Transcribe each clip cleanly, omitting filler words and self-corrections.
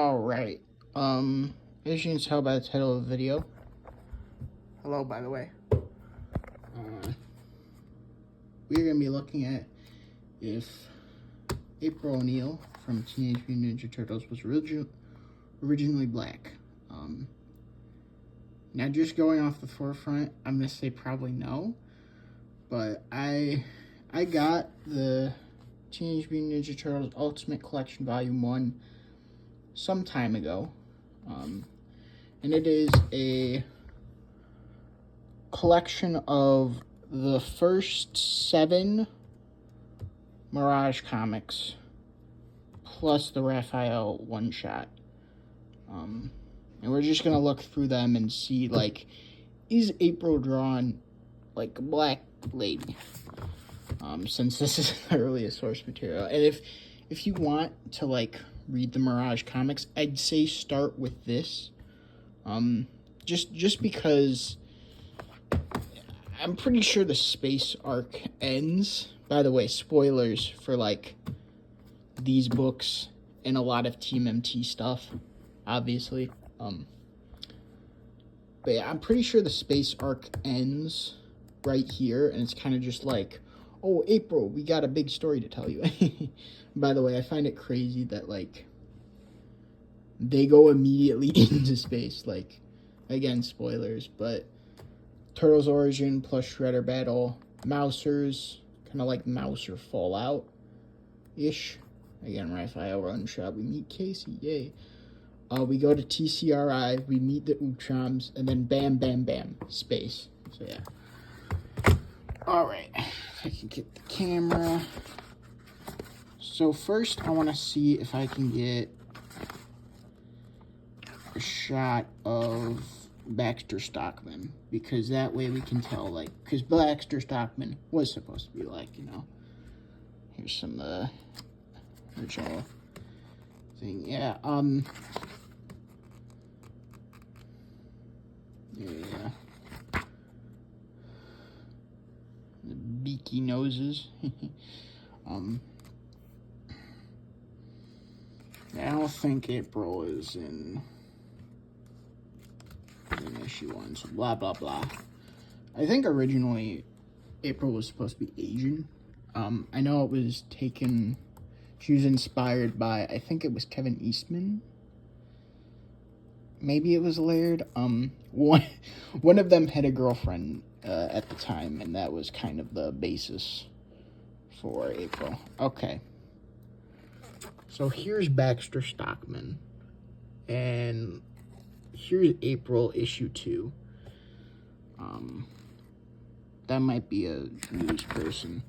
Alright, as you can tell by the title of the video, hello, by the way, we're going to be looking at if April O'Neil from Teenage Mutant Ninja Turtles was originally black. Now, just going off the forefront, I'm going to say probably no, but I got the Teenage Mutant Ninja Turtles Ultimate Collection Volume 1 some time ago, and it is a collection of the first 7 Mirage Comics plus the Raphael one-shot, and we're just gonna look through them and see, like, is April drawn like a black lady, since this is the earliest source material. And if you want to, like, read the Mirage comics, I'd say start with this, just because I'm pretty sure the space arc ends. By the way, spoilers for, like, these books and a lot of TMNT stuff, obviously. But yeah, I'm pretty sure the space arc ends right here, and it's kind of just like, oh, April, we got a big story to tell you. By the way, I find it crazy that, like, they go immediately into space. Like, again, spoilers, but Turtles Origin plus Shredder Battle, Mousers, kind of like Mouser Fallout-ish. Again, Raphael Run Shot, we meet Casey, yay. We go to TCRI, we meet the Utroms, and then bam, bam, bam, space. So, yeah. Alright, if I can get the camera. So, first, I want to see if I can get a shot of Baxter Stockman, because that way we can tell, like, because Baxter Stockman was supposed to be, like, you know, here's some, original thing, yeah, yeah, the beaky noses. I don't think April is in issue 1, so blah, blah, blah. I think originally April was supposed to be Asian. I know it was taken, she was inspired by, I think it was Kevin Eastman. Maybe it was Laird. One of them had a girlfriend at the time, and that was kind of the basis for April. Okay. So here's Baxter Stockman, and here's April issue 2. That might be a news person,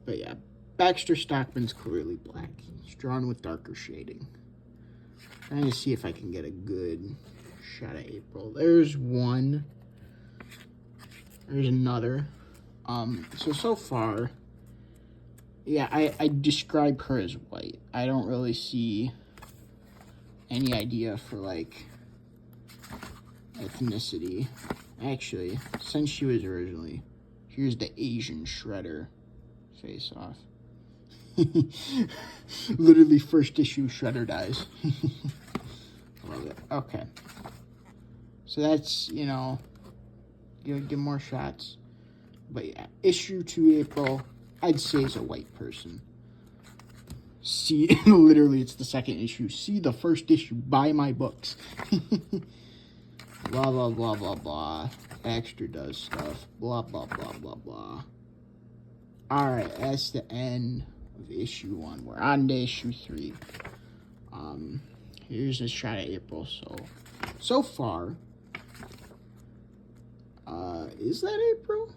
but yeah, Baxter Stockman's clearly black. He's drawn with darker shading. Trying to see if I can get a good shot of April. There's one. There's another. So far, yeah, I describe her as white. I don't really see any idea for, like, ethnicity. Actually, since she was originally, here's the Asian Shredder face-off. Literally first issue, Shredder dies. Love it. Okay. So that's, you know, get more shots. But yeah, issue 2 April, I'd say is a white person. See, literally it's the second issue. See the first issue, buy my books. Blah, blah, blah, blah, blah. Baxter does stuff. Blah, blah, blah, blah, blah. Alright, that's the end of issue 1. We're on to issue 3. Here's a shot of April. So far, is that April?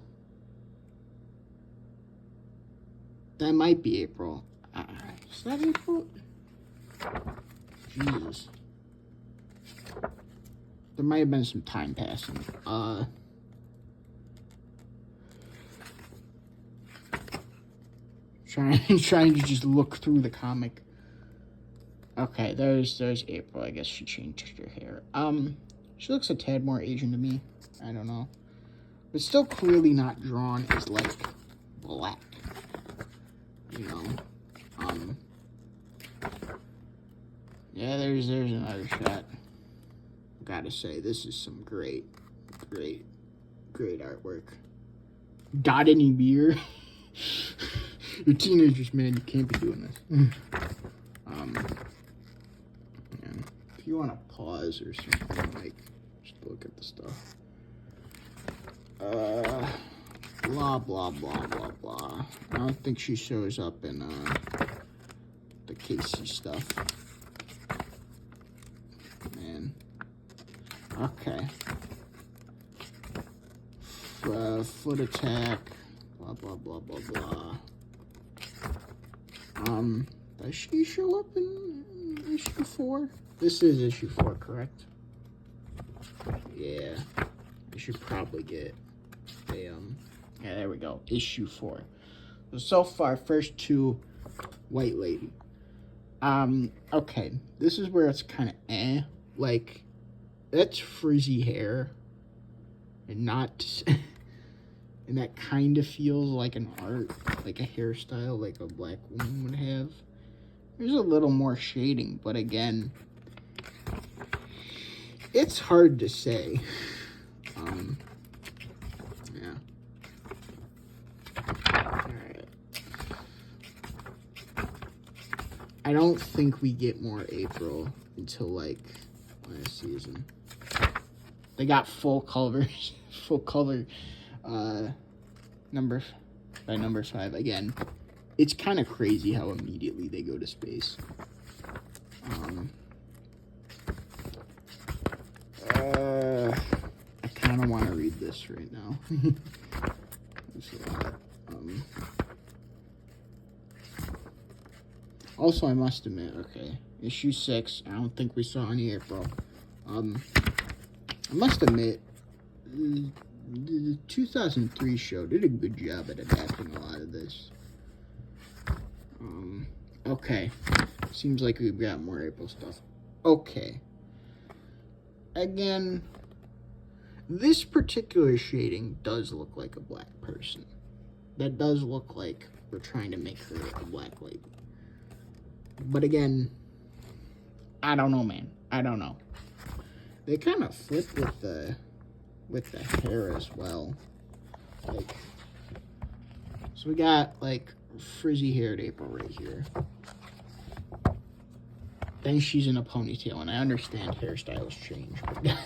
That might be April. Is that April? Jesus. There might have been some time passing. Trying to just look through the comic. Okay, there's April. I guess she changed her hair. She looks a tad more Asian to me. I don't know. But still clearly not drawn as, like, black. You know? Yeah, there's another shot. Gotta say, this is some great artwork. Got any beer? You're teenagers, man. You can't be doing this. Man, if you want to pause or something, like, just look at the stuff. Blah, blah, blah, blah, blah. I don't think she shows up in, the Casey stuff. Man. Okay. Foot attack. Blah, blah, blah, blah, blah. Does she show up in issue 4? This is issue 4, correct? Yeah. I should probably get a, yeah, there we go. Issue 4. So far, first 2, White Lady. Okay. This is where it's kind of like, that's frizzy hair. And not... And that kind of feels like an art, like a hairstyle like a black woman would have. There's a little more shading, but again, it's hard to say. Yeah. Alright. I don't think we get more April until, like, last season. They got full color, number 5 again. It's kind of crazy how immediately they go to space. I kind of want to read this right now. Also, I must admit, okay, issue 6. I don't think we saw any April. I must admit, the 2003 show did a good job at adapting a lot of this. Okay. Seems like we've got more April stuff. Okay. Again, this particular shading does look like a black person. That does look like we're trying to make her a black lady. But again, I don't know, man. I don't know. They kind of flip with the hair as well. Like, so we got, like, frizzy haired April right here. Then she's in a ponytail, and I understand hairstyles change, but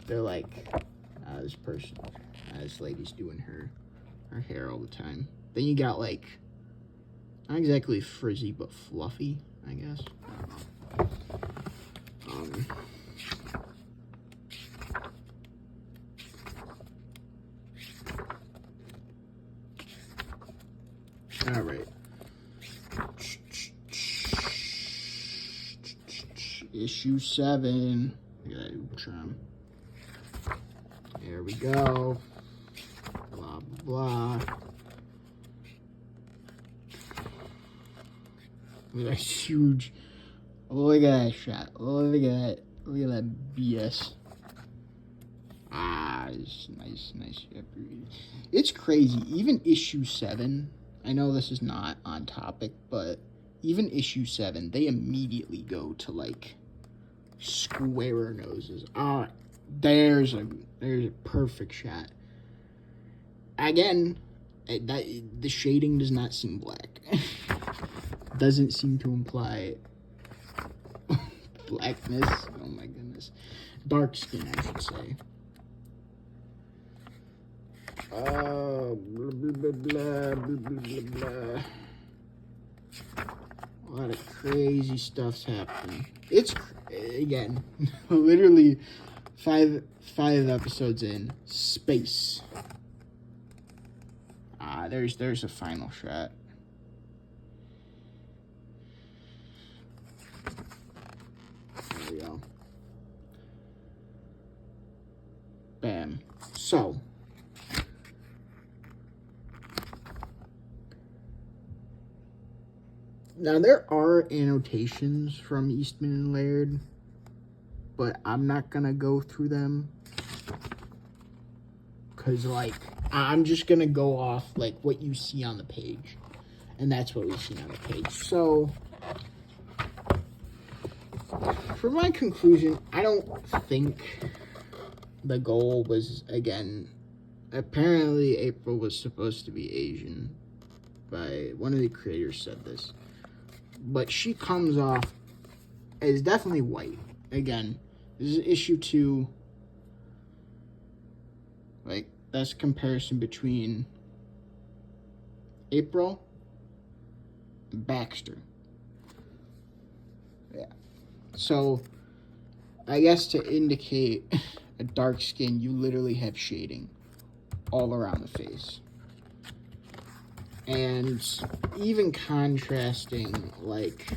they're like, this lady's doing her hair all the time. Then you got, like, not exactly frizzy, but fluffy, I guess. I don't know. All right. Issue 7. There we go. Blah, blah, blah. Look at that huge. Look at that shot. Look at that. Look at that BS. It's nice. It's crazy. Even issue 7. I know this is not on topic, but even issue 7, they immediately go to, like, square noses. There's a perfect shot. Again, the shading does not seem black. Doesn't seem to imply blackness. Oh my goodness. Dark skin, I should say. Blah, blah, blah, blah, blah, blah, blah. A lot of crazy stuff's happening. It's, again, literally five episodes in. Space. There's a final shot. There we go. Bam. So, now, there are annotations from Eastman and Laird, but I'm not going to go through them because, like, I'm just going to go off, like, what you see on the page, and that's what we see on the page. So, for my conclusion, I don't think the goal was, again, apparently April was supposed to be Asian. One of the creators said this. But she comes off as definitely white. Again, this is issue 2. Like, that's a comparison between April and Baxter. Yeah. So, I guess to indicate a dark skin, you literally have shading all around the face. And even contrasting, like,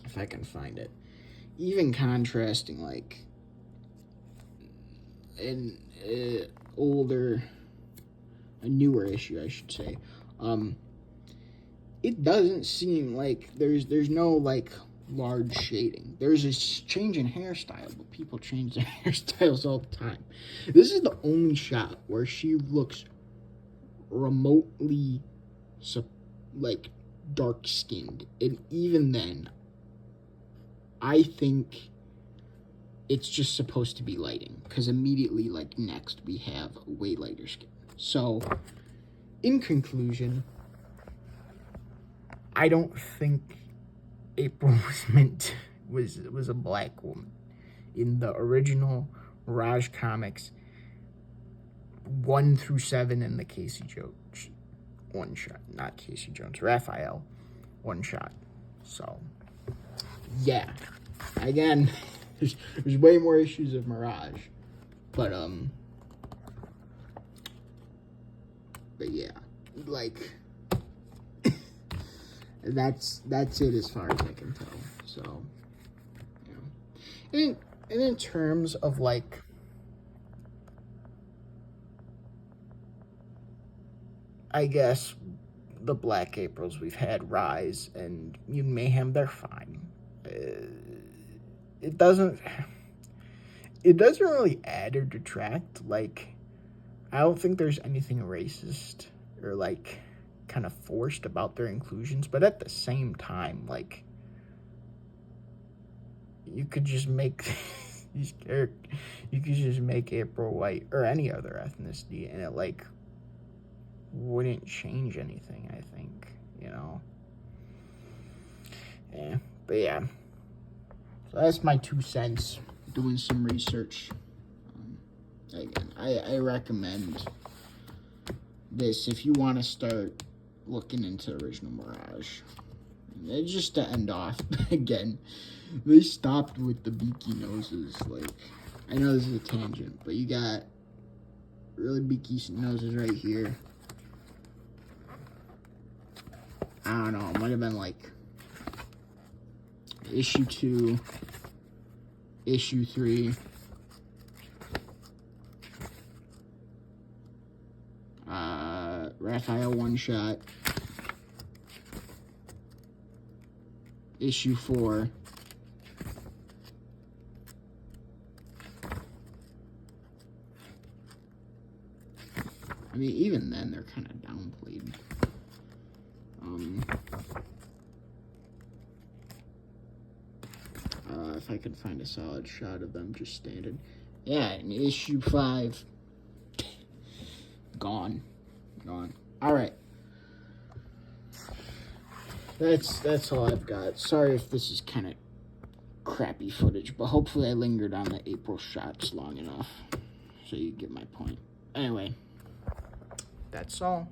if I can find it, even contrasting, like, an a newer issue, I should say, it doesn't seem like there's no, like, large shading. There's a change in hairstyle, but people change their hairstyles all the time. This is the only shot where she looks remotely, like, dark-skinned. And even then, I think it's just supposed to be lighting, because immediately, like, next we have way lighter skin. So, in conclusion, I don't think April was a black woman. In the original Mirage Comics, 1 through 7 in the Casey Jones one shot, not Casey Jones, Raphael one shot. So, yeah, again, there's way more issues of Mirage, but yeah, like, that's it as far as I can tell. So, and in terms of, like, I guess the Black Aprils we've had, Rise and Mutant Mayhem, they're fine. It doesn't really add or detract. Like, I don't think there's anything racist or, like, kind of forced about their inclusions, but at the same time, like, you could just make April white or any other ethnicity, and it, like, wouldn't change anything, I think, yeah, but yeah, so that's my 2 cents, doing some research. Again, I recommend this if you want to start looking into original Mirage. Just to end off, again, they stopped with the beaky noses. Like, I know this is a tangent, but you got really beaky noses right here. I don't know, it might have been like issue 2, issue 3, Raphael one shot, issue 4, I mean, even then they're kind of downplayed. If I could find a solid shot of them just standing. Yeah, in issue 5, gone. All right. That's all I've got. Sorry if this is kind of crappy footage, but hopefully I lingered on the April shots long enough so you get my point. Anyway, that's all.